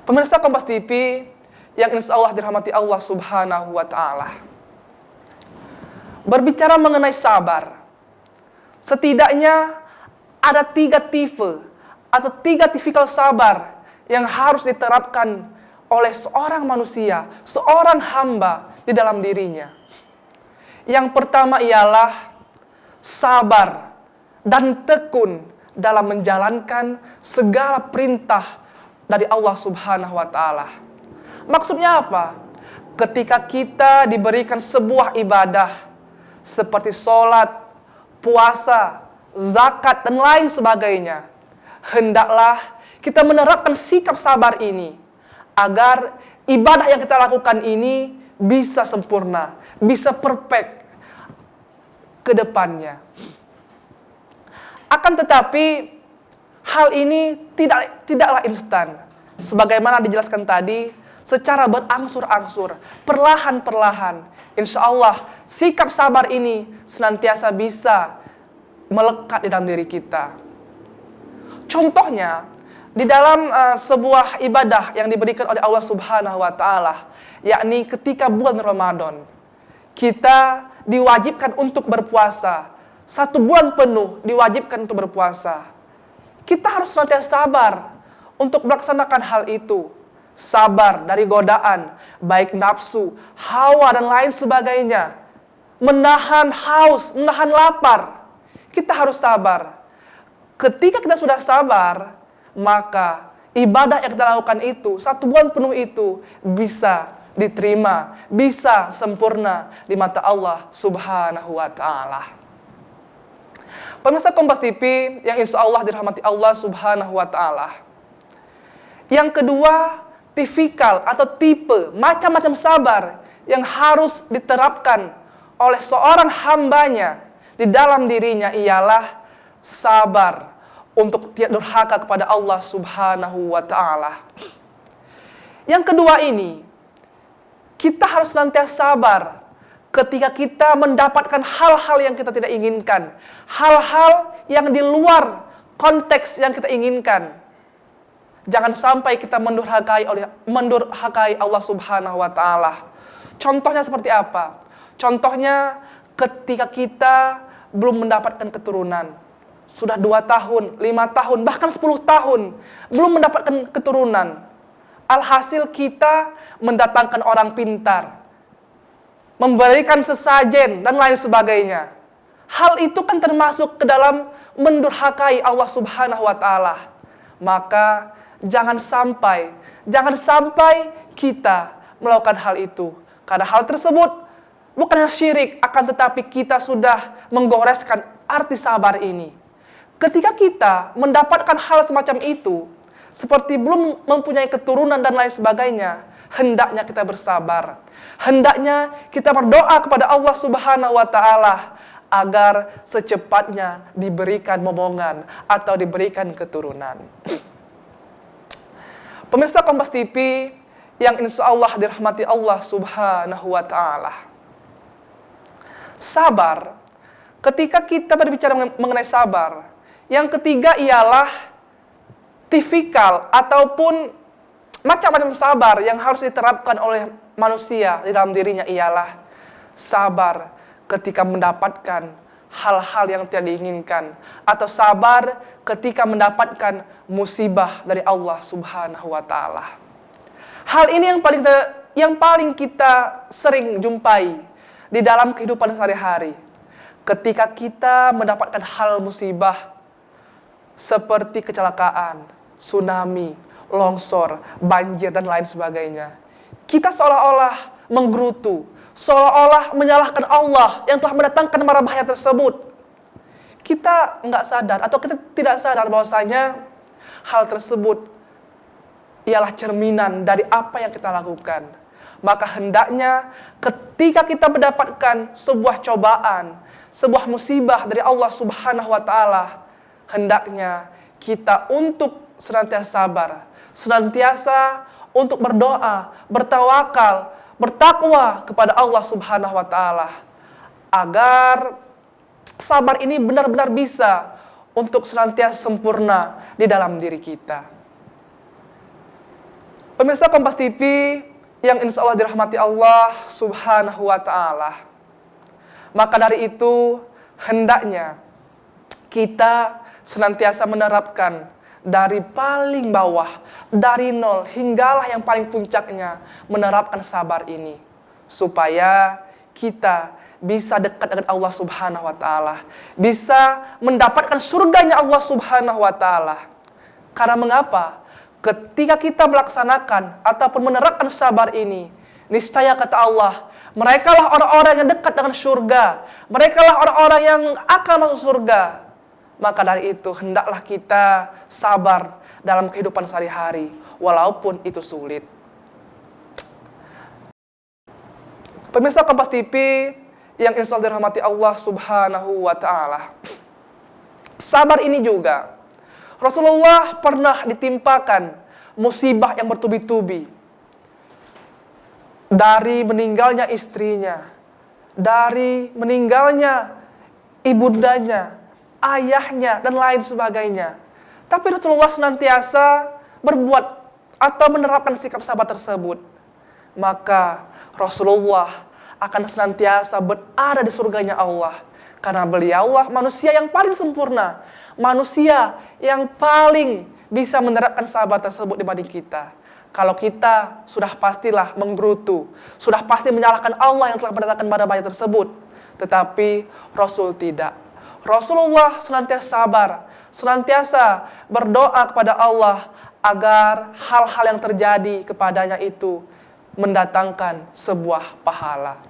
Pemirsa Kompas TV yang insya Allah dirahmati Allah Subhanahu wa Ta'ala. Berbicara mengenai sabar, setidaknya ada 3 tipe atau 3 tipikal sabar yang harus diterapkan oleh seorang manusia, seorang hamba di dalam dirinya. Yang pertama ialah sabar dan tekun dalam menjalankan segala perintah dari Allah Subhanahu wa Ta'ala. Maksudnya apa? Ketika kita diberikan sebuah ibadah seperti sholat, puasa, zakat, dan lain sebagainya, hendaklah kita menerapkan sikap sabar ini agar ibadah yang kita lakukan ini bisa sempurna, bisa perfect ke depannya. Akan tetapi hal ini tidaklah instan. Sebagaimana dijelaskan tadi, secara berangsur-angsur, perlahan-perlahan, insya Allah sikap sabar ini senantiasa bisa melekat di dalam diri kita. Contohnya, di dalam sebuah ibadah yang diberikan oleh Allah Subhanahu wa Ta'ala, yakni ketika bulan Ramadan, kita diwajibkan untuk berpuasa. 1 bulan penuh diwajibkan untuk berpuasa. Kita harus senantiasa sabar untuk melaksanakan hal itu. Sabar dari godaan, baik nafsu, hawa, dan lain sebagainya. Menahan haus, menahan lapar. Kita harus sabar. Ketika kita sudah sabar, maka ibadah yang kita lakukan itu, 1 bulan penuh itu, bisa diterima, bisa sempurna di mata Allah Subhanahu wa Ta'ala. Pemirsa Kompas TV yang insya Allah dirahmati Allah Subhanahu wa Ta'ala. Yang kedua, tipikal atau tipe macam-macam sabar yang harus diterapkan oleh seorang hambanya di dalam dirinya ialah sabar untuk tidak durhaka kepada Allah Subhanahu wa Ta'ala. Yang kedua ini, kita harus senantiasa sabar ketika kita mendapatkan hal-hal yang kita tidak inginkan, hal-hal yang di luar konteks yang kita inginkan. Jangan sampai kita mendurhakai Allah Subhanahu wa Ta'ala. Contohnya seperti apa? Contohnya ketika kita belum mendapatkan keturunan. Sudah 2 tahun, 5 tahun, bahkan 10 tahun belum mendapatkan keturunan. Alhasil kita mendatangkan orang pintar, memberikan sesajen, dan lain sebagainya. Hal itu kan termasuk ke dalam mendurhakai Allah Subhanahu wa Ta'ala. Maka jangan sampai kita melakukan hal itu. Karena hal tersebut bukan syirik, akan tetapi kita sudah menggoreskan arti sabar ini. Ketika kita mendapatkan hal semacam itu, seperti belum mempunyai keturunan dan lain sebagainya, hendaknya kita bersabar. Hendaknya kita berdoa kepada Allah Subhanahu wa Ta'ala agar secepatnya diberikan momongan atau diberikan keturunan. Pemirsa Kompas TV yang insya Allah dirahmati Allah Subhanahu wa Ta'ala. Sabar, ketika kita berbicara mengenai sabar, yang ketiga ialah tipikal ataupun macam-macam sabar yang harus diterapkan oleh manusia di dalam dirinya ialah sabar ketika mendapatkan hal-hal yang tidak diinginkan, atau sabar ketika mendapatkan musibah dari Allah Subhanahu wa Ta'ala. Hal ini yang paling kita sering jumpai di dalam kehidupan sehari-hari. Ketika kita mendapatkan hal musibah seperti kecelakaan, tsunami, longsor, banjir, dan lain sebagainya, kita seolah-olah menggerutu, seolah-olah menyalahkan Allah yang telah mendatangkan mara bahaya tersebut. Kita nggak sadar atau kita tidak sadar bahwasanya hal tersebut ialah cerminan dari apa yang kita lakukan. Maka hendaknya ketika kita mendapatkan sebuah cobaan, sebuah musibah dari Allah Subhanahu wa Ta'ala, hendaknya kita untuk senantiasa sabar, senantiasa untuk berdoa, bertawakal, bertakwa kepada Allah Subhanahu wa Ta'ala, agar sabar ini benar-benar bisa untuk senantiasa sempurna di dalam diri kita. Pemirsa Kompas TV yang insya Allah dirahmati Allah Subhanahu wa Ta'ala. Maka dari itu, hendaknya kita senantiasa menerapkan dari paling bawah, dari nol hinggalah yang paling puncaknya, menerapkan sabar ini. Supaya kita bisa dekat dengan Allah Subhanahu wa Ta'ala, bisa mendapatkan surganya Allah Subhanahu wa Ta'ala. Karena mengapa? Ketika kita melaksanakan ataupun menerapkan sabar ini, niscaya kata Allah, mereka lah orang-orang yang dekat dengan surga, mereka lah orang-orang yang akan masuk surga. Maka dari itu hendaklah kita sabar dalam kehidupan sehari-hari, walaupun itu sulit. Pemirsa Kompas TV yang insya Allah dirahmati Allah Subhanahu wa Ta'ala. Sabar ini juga Rasulullah pernah ditimpakan musibah yang bertubi-tubi. Dari meninggalnya istrinya, dari meninggalnya ibundanya, ayahnya, dan lain sebagainya. Tapi Rasulullah senantiasa berbuat atau menerapkan sikap sabar tersebut. Maka Rasulullah akan senantiasa berada di surganya Allah. Karena beliaulah manusia yang paling sempurna, manusia yang paling bisa menerapkan sabar tersebut dibanding kita. Kalau kita sudah pastilah menggerutu, sudah pasti menyalahkan Allah yang telah mendatangkan badai tersebut. Tetapi Rasul tidak. Rasulullah senantiasa sabar, senantiasa berdoa kepada Allah agar hal-hal yang terjadi kepadanya itu mendatangkan sebuah pahala.